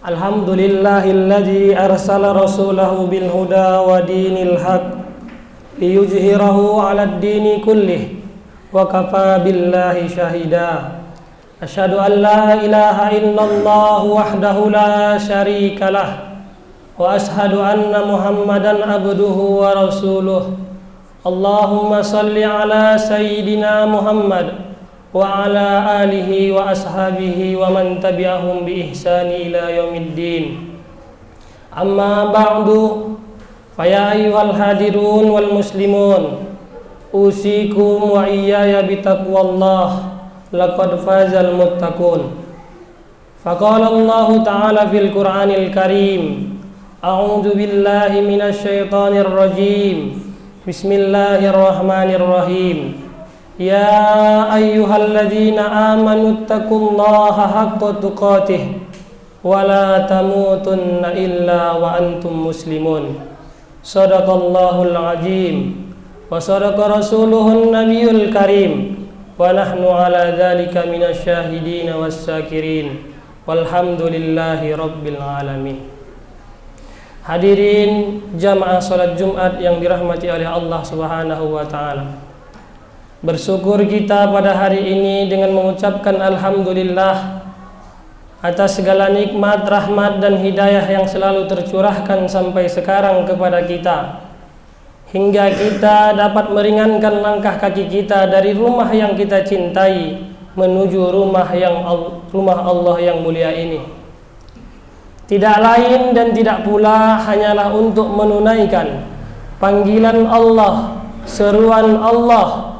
Alhamdulillahilladzi arsala rasulahu bil huda wa dinil haq liyuzhirahu 'alad dini kullih wa kafa billahi syahida. Asyhadu an la ilaha illallah wahdahu la syarikalah wa asyhadu anna Muhammadan abduhu wa rasuluh. Allahumma salli ala sayyidina Muhammad wa ala alihi wa ashabihi wa man tabi'ahum bi ihsani ila yaumiddin. Amma ba'du, faya ayyuhal hadirun wal muslimun, usikum wa iyaya bitaqwallah, laqad fazal muttaqun. Faqala Allah ta'ala fil Qur'anil Karim, a'udzu billahi minasy syaithanir rajim. Bismillahirrahmanirrahim. Ya ayyuhalladzina amanu taqullaha haqqa tuqatih wa la tamutunna illa wa antum muslimun. Shadaqallahul azim wa sadaqa rasuluhun nabiyul karim wa nahnu ala dzalika minasy syahidin was syakirin walhamdulillahi rabbil alamin. Hadirin jamaah salat Jumat yang dirahmati oleh Allah Subhanahu wa taala. Bersyukur kita pada hari ini dengan mengucapkan alhamdulillah atas segala nikmat, rahmat dan hidayah yang selalu tercurahkan sampai sekarang kepada kita, hingga kita dapat meringankan langkah kaki kita dari rumah yang kita cintai menuju rumah Allah yang mulia ini. Tidak lain dan tidak pula hanyalah untuk menunaikan panggilan Allah, seruan Allah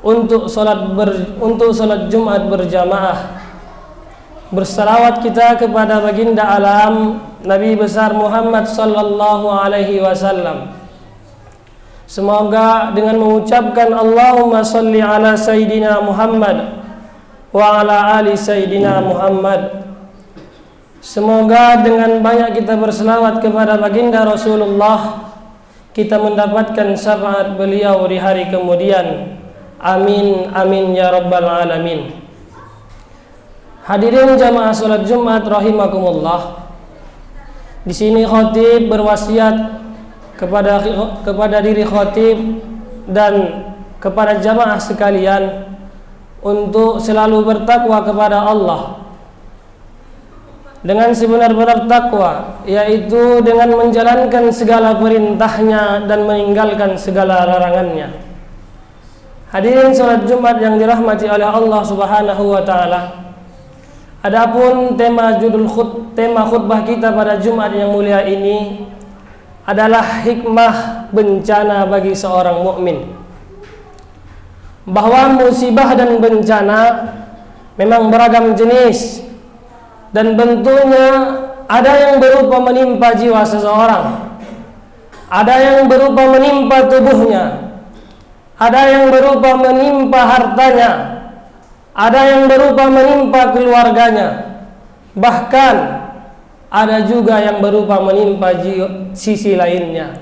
untuk salat Jumat berjamaah. Bersalawat kita kepada baginda alam Nabi besar Muhammad sallallahu alaihi wasallam. Semoga dengan mengucapkan Allahumma salli ala sayyidina Muhammad wa ala ali sayyidina Muhammad, semoga dengan banyak kita berselawat kepada baginda Rasulullah, kita mendapatkan syafaat beliau di hari kemudian. Amin amin ya rabbal alamin. Hadirin jamaah salat Jumat rahimakumullah. Di sini khatib berwasiat kepada diri khatib dan kepada jamaah sekalian untuk selalu bertakwa kepada Allah dengan sebenar-benar takwa, yaitu dengan menjalankan segala perintahnya dan meninggalkan segala larangannya. Hadirin salat Jumat yang dirahmati oleh Allah Subhanahu wa taala. Adapun tema khutbah kita pada Jumat yang mulia ini adalah hikmah bencana bagi seorang mukmin. Bahwa musibah dan bencana memang beragam jenis dan bentuknya. Ada yang berupa menimpa jiwa seseorang, ada yang berupa menimpa tubuhnya, ada yang berupa menimpa hartanya, ada yang berupa menimpa keluarganya, bahkan ada juga yang berupa menimpa sisi lainnya.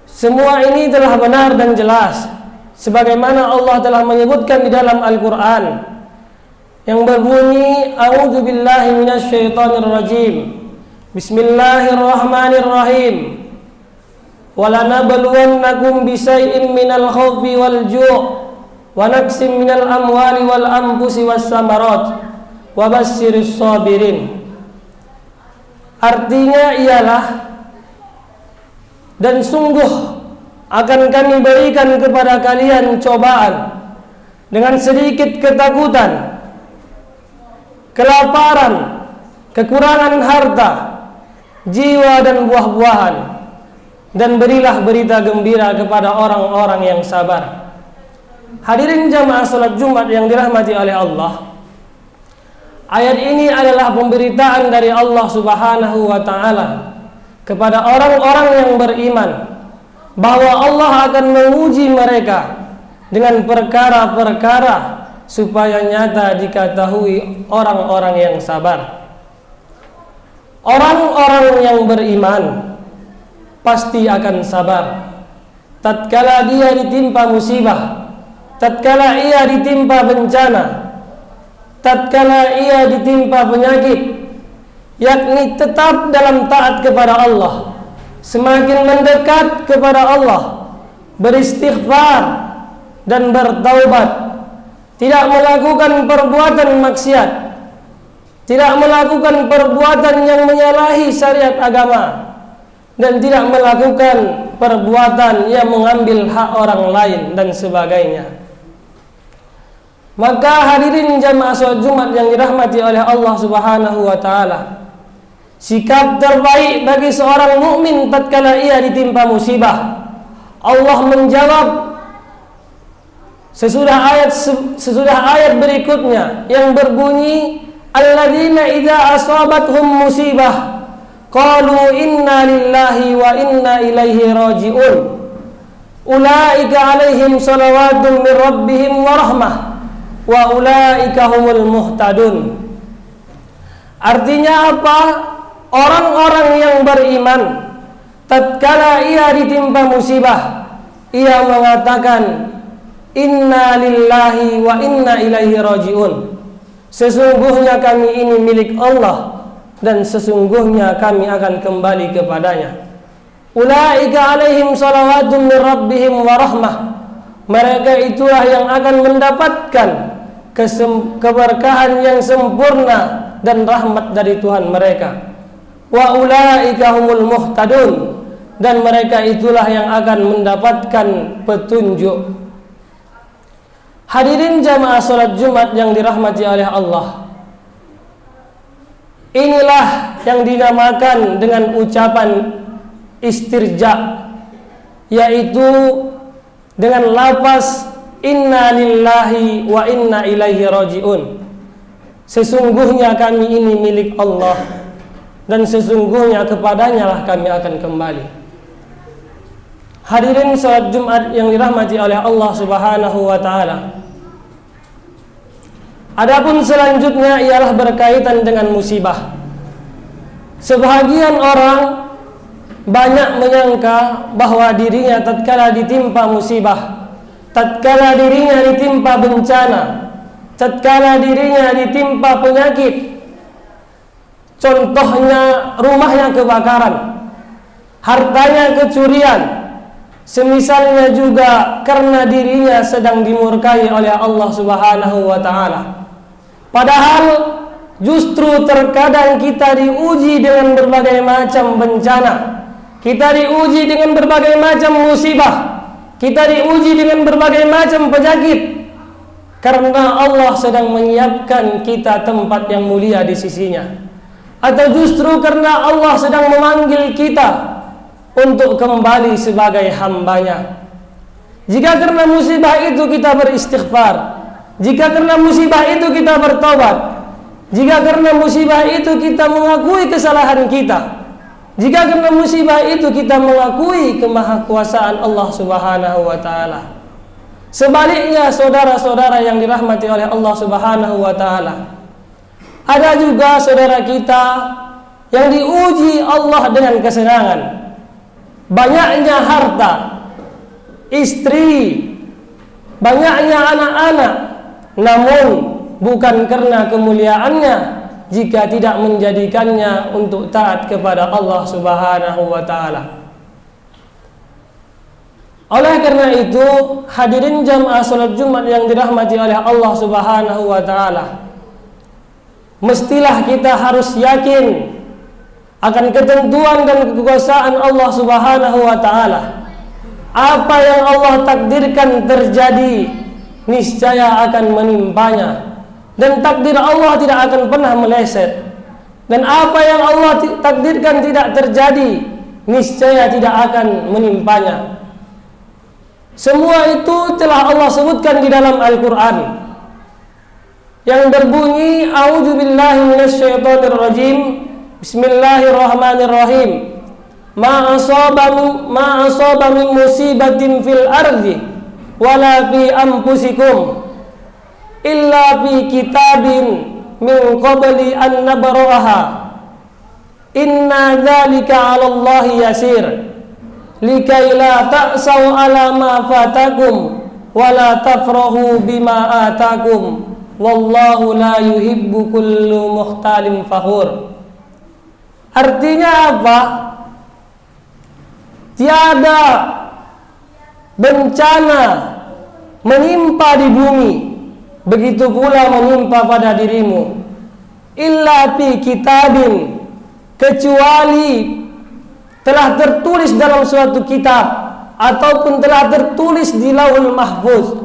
Semua ini telah benar dan jelas sebagaimana Allah telah menyebutkan di dalam Al-Qur'an yang berbunyi, a'udzu billahi minasyaitonir rajim. Bismillahirrahmanirrahim. وَلَنَبْلُوَنَّكُمْ بِشَيْءٍ مِّنَ الْخَوْفِ وَالْجُوعِ وَنَقْصٍ مِّنَ الْأَمْوَالِ وَالْأَنفُسِ وَالثَّمَرَاتِ وَبَشِّرِ الصَّابِرِينَ. Artinya ialah, dan sungguh akan kami berikan kepada kalian cobaan dengan sedikit ketakutan, kelaparan, kekurangan harta, jiwa dan buah-buahan, dan berilah berita gembira kepada orang-orang yang sabar. Hadirin jamaah salat Jumat yang dirahmati oleh Allah, ayat ini adalah pemberitaan dari Allah Subhanahu wa taala kepada orang-orang yang beriman bahwa Allah akan menguji mereka dengan perkara-perkara supaya nyata diketahui orang-orang yang sabar. Orang-orang yang beriman pasti akan sabar tatkala dia ditimpa musibah, tatkala ia ditimpa bencana, tatkala ia ditimpa penyakit, yakni tetap dalam taat kepada Allah, semakin mendekat kepada Allah, beristighfar dan bertaubat, tidak melakukan perbuatan maksiat, tidak melakukan perbuatan yang menyalahi syariat agama, dan tidak melakukan perbuatan yang mengambil hak orang lain dan sebagainya. Maka hadirin jamaah salat Jumat yang dirahmati oleh Allah Subhanahu wa taala, sikap terbaik bagi seorang mukmin tatkala ia ditimpa musibah, Allah menjawab sesudah ayat berikutnya yang berbunyi, alladzina idza asabathum musibah qalu inna lillahi wa inna ilaihi raji'un ulaika alaihim salawatun min rabbihim wa rahmah wa ulaika humul muhtadun. Artinya apa? Orang-orang yang beriman tatkala ia ditimpa musibah, ia mengatakan inna lillahi wa inna ilaihi raji'un, sesungguhnya kami ini milik Allah dan sesungguhnya kami akan kembali kepadanya. Ulaika alaihim salawatun min rabbihim wa rahmah, mereka itulah yang akan mendapatkan keberkahan yang sempurna dan rahmat dari Tuhan mereka. Wa ulaika humul muhtadun, dan mereka itulah yang akan mendapatkan petunjuk. Hadirin jamaah salat Jumat yang dirahmati oleh Allah, inilah yang dinamakan dengan ucapan istirja, yaitu dengan lafaz inna lillahi wa inna ilaihi raji'un, sesungguhnya kami ini milik Allah dan sesungguhnya kepadanya lah kami akan kembali. Hadirin salat Jumat yang dirahmati oleh Allah Subhanahu wa taala, adapun selanjutnya ialah berkaitan dengan musibah. Sebahagian orang banyak menyangka bahwa dirinya tatkala ditimpa musibah, tatkala dirinya ditimpa bencana, tatkala dirinya ditimpa penyakit, contohnya rumahnya kebakaran, hartanya kecurian, semisalnya juga karena dirinya sedang dimurkai oleh Allah Subhanahu wa taala. Padahal justru terkadang kita diuji dengan berbagai macam bencana, kita diuji dengan berbagai macam musibah, kita diuji dengan berbagai macam penyakit, karena Allah sedang menyiapkan kita tempat yang mulia di sisinya, atau justru karena Allah sedang memanggil kita untuk kembali sebagai hambanya. Jika karena musibah itu kita beristighfar, jika karena musibah itu kita bertobat, jika karena musibah itu kita mengakui kesalahan kita, jika karena musibah itu kita mengakui kemahakuasaan Allah Subhanahu wa taala. Sebaliknya saudara-saudara yang dirahmati oleh Allah Subhanahu wa taala, ada juga saudara kita yang diuji Allah dengan kesenangan, banyaknya harta, istri, banyaknya anak-anak, namun bukan karena kemuliaannya jika tidak menjadikannya untuk taat kepada Allah Subhanahu wa taala. Oleh karena itu, hadirin jamaah salat Jumat yang dirahmati oleh Allah Subhanahu wa taala, mestilah kita harus yakin akan ketentuan dan kekuasaan Allah Subhanahu wa taala. Apa yang Allah takdirkan terjadi, niscaya akan menimpanya, dan takdir Allah tidak akan pernah meleset. Dan apa yang Allah takdirkan tidak terjadi, niscaya tidak akan menimpanya. Semua itu telah Allah sebutkan di dalam Al-Quran yang berbunyi, a'udzubillahi minasyaitonirrajim, bismillahirrahmanirrahim, ma asaba min musibatin fil ardi wala fi anfusikum illa fi kitabin min qabli an nabra'aha inna dzalika 'ala Allahi yasir likai la ta'sau 'ala ma fatakum wala tafrahu bima atakum wallahu la yuhibbu kullu mukhtalin fakhur. Artinya apa? Tiada bencana menimpa di bumi, begitu pula menimpa pada dirimu, illa fi kitabin, kecuali telah tertulis dalam suatu kitab ataupun telah tertulis di Lauhul Mahfuz,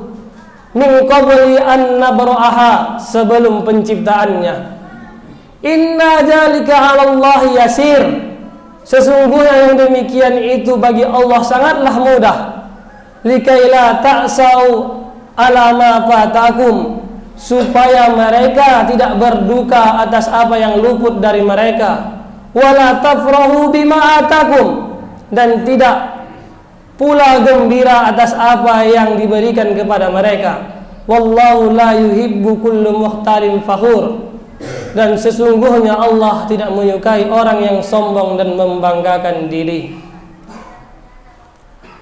min qabli an nabra'aha, sebelum penciptaannya. Inna dzalika 'ala Allah yasir, sesungguhnya yang demikian itu bagi Allah sangatlah mudah. Likaila ta'sau ala ma fatakum, supaya mereka tidak berduka atas apa yang luput dari mereka. Wala tafrahu bima atakum, dan tidak pula gembira atas apa yang diberikan kepada mereka. Wallahu la yuhibbu kullu mukhtalin fakhur, dan sesungguhnya Allah tidak menyukai orang yang sombong dan membanggakan diri.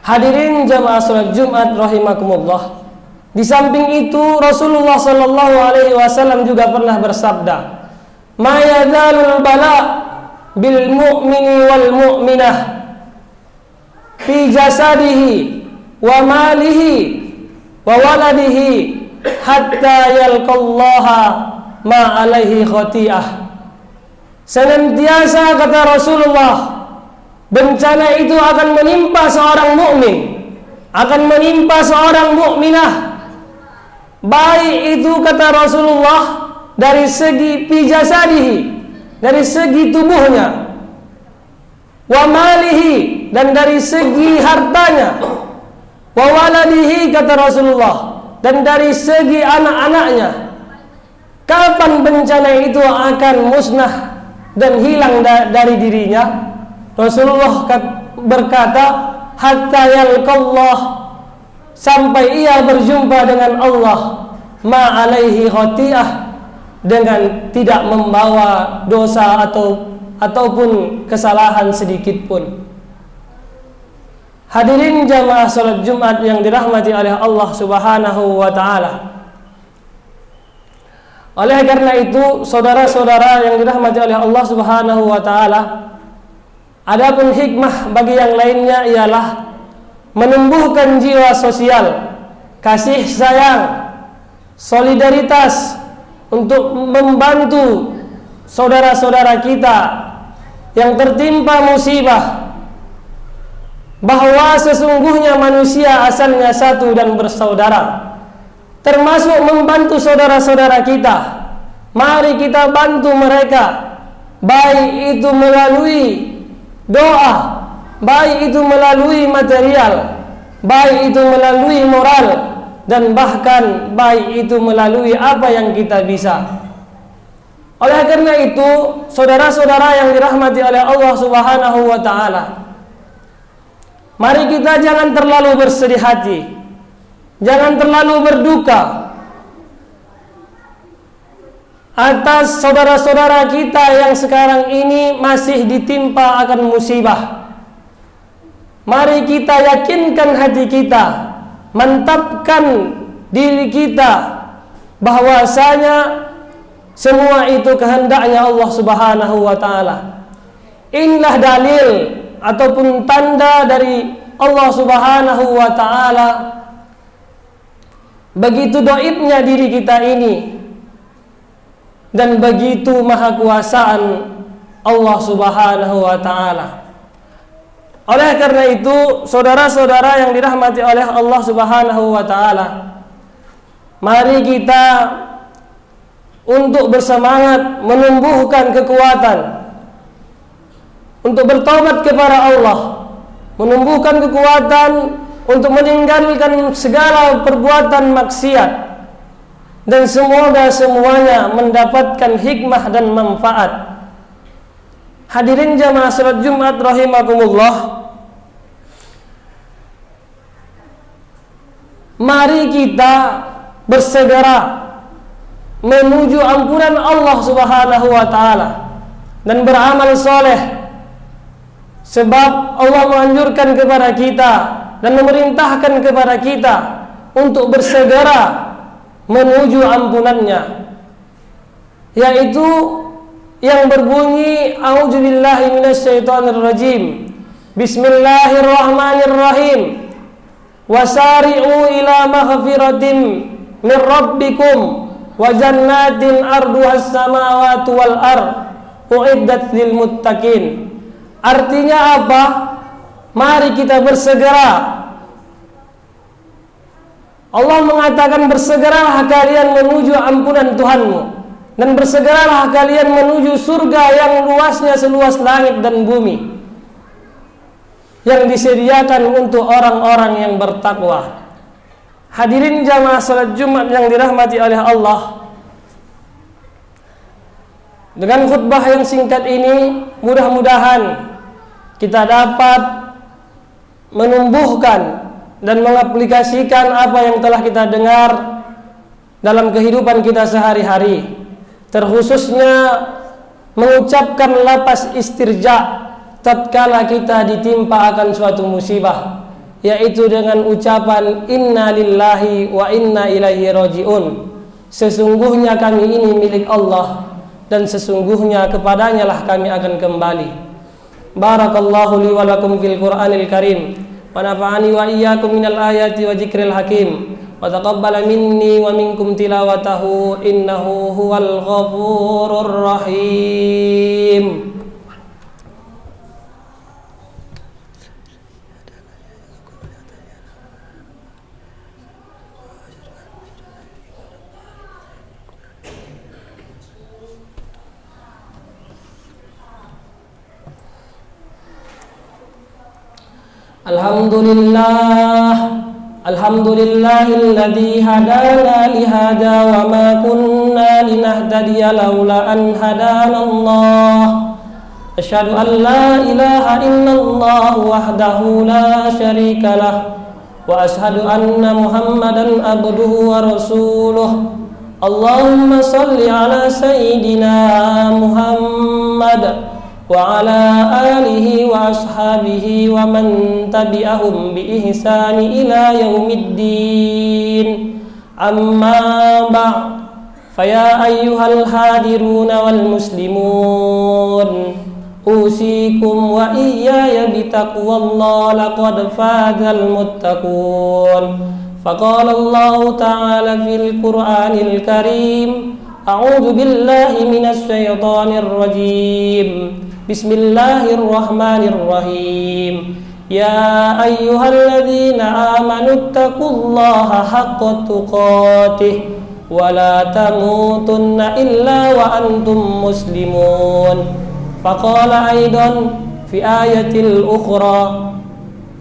Hadirin jamaah salat Jumat rahimakumullah. Di samping itu Rasulullah sallallahu alaihi wasallam juga pernah bersabda, "Ma yazalul bala bil mu'mini wal mu'minah fi jasadihi wa malihi wa waladihi hatta yalqallaha ma alaihi khati'ah." Senantiasa, kata Rasulullah, bencana itu akan menimpa seorang mukmin, akan menimpa seorang mukminah, baik itu, kata Rasulullah, dari segi pijasadihi, dari segi tubuhnya, wa malihi, dan dari segi hartanya, wa waladihi, kata Rasulullah, dan dari segi anak-anaknya. Kapan bencana itu akan musnah dan hilang dari dirinya? Rasulullah berkata, hatta yalqallah, sampai ia berjumpa dengan Allah, ma alaihi khati'ah, dengan tidak membawa dosa ataupun kesalahan sedikit pun. Hadirin jamaah salat Jumat yang dirahmati oleh Allah Subhanahu wa taala. Oleh karena itu, saudara-saudara yang dirahmati oleh Allah Subhanahu wa taala, adapun hikmah bagi yang lainnya ialah menumbuhkan jiwa sosial, kasih sayang, solidaritas untuk membantu saudara-saudara kita yang tertimpa musibah, bahwa sesungguhnya manusia asalnya satu dan bersaudara, termasuk membantu saudara-saudara kita. Mari kita bantu mereka, baik itu melalui doa, baik itu melalui material, baik itu melalui moral, dan bahkan baik itu melalui apa yang kita bisa. Oleh karena itu, saudara-saudara yang dirahmati oleh Allah Subhanahu wa taala, mari kita jangan terlalu bersedih hati, jangan terlalu berduka atas saudara-saudara kita yang sekarang ini masih ditimpa akan musibah. Mari kita yakinkan hati kita, mantapkan diri kita bahwasanya semua itu kehendaknya Allah Subhanahu wa taala. Inilah dalil ataupun tanda dari Allah Subhanahu wa taala begitu dhaifnya diri kita ini, dan begitu maha kuasaan Allah Subhanahu wa taala. Oleh karena itu, saudara-saudara yang dirahmati oleh Allah Subhanahu wa taala, mari kita untuk bersemangat menumbuhkan kekuatan untuk bertobat kepada Allah, menumbuhkan kekuatan untuk meninggalkan segala perbuatan maksiat, dan semoga semuanya mendapatkan hikmah dan manfaat. Hadirin jamaah salat Jumat rahimakumullah, mari kita bersegera menuju ampunan Allah Subhanahu wa taala dan beramal soleh, sebab Allah menganjurkan kepada kita dan memerintahkan kepada kita untuk bersegera menuju ampunannya, yaitu yang berbunyi a'udzubillahi minasyaitonirrajim, bismillahirrahmanirrahim, wasari'u ila maghfiratin min rabbikum wa jannatin arduhas samawati wal ard uiddat lil muttaqin. Artinya apa? Mari kita bersegera. Allah mengatakan, bersegeralah kalian menuju ampunan Tuhanmu, dan bersegeralah kalian menuju surga yang luasnya seluas langit dan bumi, yang disediakan untuk orang-orang yang bertakwa. Hadirin jamaah salat Jumat yang dirahmati oleh Allah, dengan khutbah yang singkat ini mudah-mudahan kita dapat menumbuhkan dan mengaplikasikan apa yang telah kita dengar dalam kehidupan kita sehari-hari, terkhususnya mengucapkan lapas istirja tatkala kita ditimpa akan suatu musibah, yaitu dengan ucapan inna lillahi wa inna ilaihi raji'un. Sesungguhnya kami ini milik Allah dan sesungguhnya kepadanya lah kami akan kembali. Barakallahu li wa lakum fil Qur'anil Karim wa nafa'ani wa iyyakum minal ayati wa dzikril hakim wa taqabbala minni wa minkum tilawatahu innahu huwal ghafurur rahim. Alhamdulillahilladzi hadana lihada wa ma kunna linahtadiya laula an hadanallah. Asyhadu an la ilaha illallah wahdahu la syarika lah wa asyhadu anna Muhammadan abduhu wa rasuluh. Allahumma salli ala sayyidina Muhammad wa ala alihi wa ashabihi wa man tabi'ahum bi ihsani ila yaumiddin. Amma ba'd, faya ayyuhal hadiruna wal muslimun, usikum wa iyaya bitaqwallah laqad fazal muttaqun. Faqala Allah ta'ala fil Qur'anil Karim, a'udzu billahi minasy syaithanir rajim. Bismillahirrahmanirrahim. Ya ayyuhalladzina amanu taqullaha haqqa tuqatih wa la tamutunna illa wa antum muslimun. Faqala aidan fi ayatil ukhra,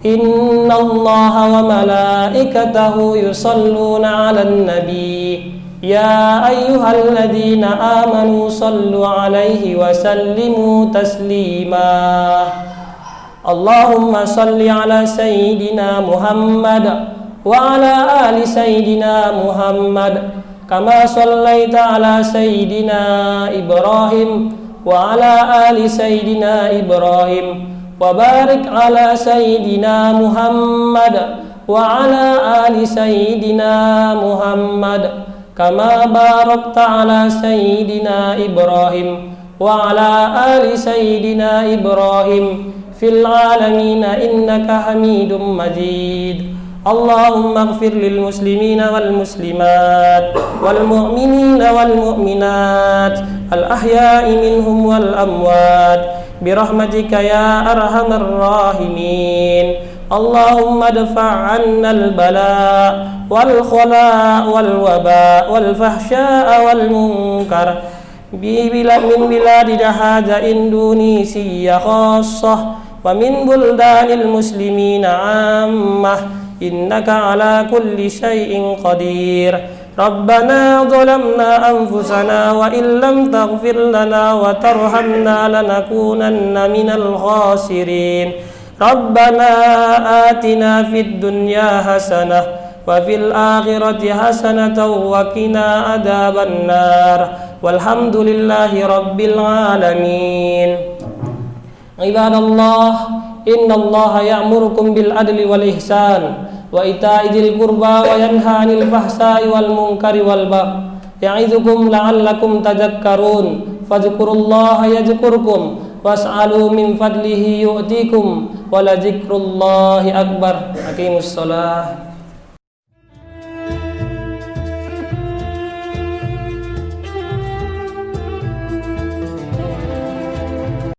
innallaha wa malaikatahu yusalluna 'alan nabi. Ya ayyuhalladzina amanu sallu alaihi wa sallimu taslima. Allahumma salli ala sayyidina Muhammad wa ala ali sayyidina Muhammad kama sallaita ala sayyidina Ibrahim wa ala ali sayyidina Ibrahim wa barik ala sayyidina Muhammad wa ala ali sayyidina Muhammad kama barakta ala sayyidina Ibrahim wa ala ali sayyidina Ibrahim fil alamina innaka hamidum majid. Allahumma ighfir lil muslimina wal muslimat wal mu'minina wal mu'minat al ahya'i minhum wal amwat birahmatika ya arhamar rahimin. Allahumma dfa' 'anna al-bala' wal khala' wal waba' wal fahsya'a wal munkar min biladina hadza Indonesia khassah wa min buldanil muslimina 'ammah innaka 'ala kulli syai'in qadir. Rabbana zalamna anfusana wa illam taghfir lana wa tarhamna lanakunanna minal khasirin. Rabbana atina fid dunya hasanah wa fil akhirati hasanatan wa qina adzaban nar. Walhamdulillahi rabbil alamin. Ibadallah, innallaha ya'murukum bil adli wal ihsan wa ita'i dzil qurba wa yanha 'anil fahsya'i wal munkari wal baghi ya'idzukum la'allakum tadhakkarun fadhkurullaha yadhkurkum was'alu min fadlihi yu'tikum wa la dzikrullahi akbar. Aqimus shalah.